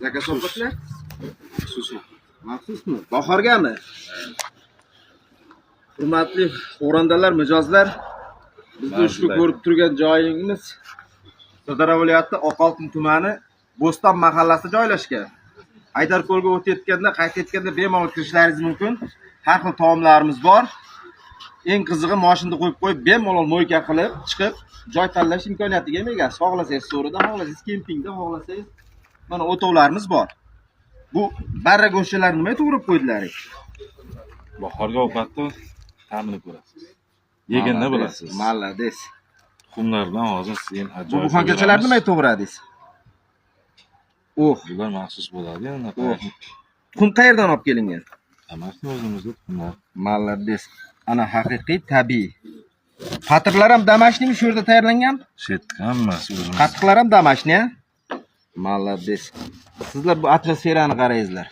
Zakaz ovqatlar? Maxsusmi? Bahorgami? Hurmatli xo'randalar, mijozlar, bizni ushbu ko'rib turgan joyingiz Sirdaryo viloyati Oqoltin tumani Bo'ston mahallasida joylashgan. Haydarko'lga o'tayotganda, qaytayotganda bemalol kirishlaringiz mumkin. Har xil taomlarimiz bor. Eng qizig'i mashinada qo'yib bemalol mo'yka qilib chiqib joy tanlash imkoniyatiga egasiz. Xohlasangiz so'rida, xohlasangiz kempingda, xohlasangiz mana o'tovlarimiz bor. Bu barra go'shtlarni nima to'g'rab qo'ydilar? Bahorgi ovqatni ta'mini ko'rasiz. Yeganda bilasiz. Malades. Tuxumlar bilan hozir sen Bu buxankachalarni nima to'g'radingiz? Bular maxsus bo'ladi. Tuxum qayerdan olib kelingan? Hammasi o'zimizda tuxumlar. Malades. Ana haqiqiy tabiiy. Patirlar ham damashning shu yerda tayyorlangan? Hammasi o'zimizda. Qatiqlar ham damashni, ha? Malades. Sizlar bu atmosferani qarangizlar.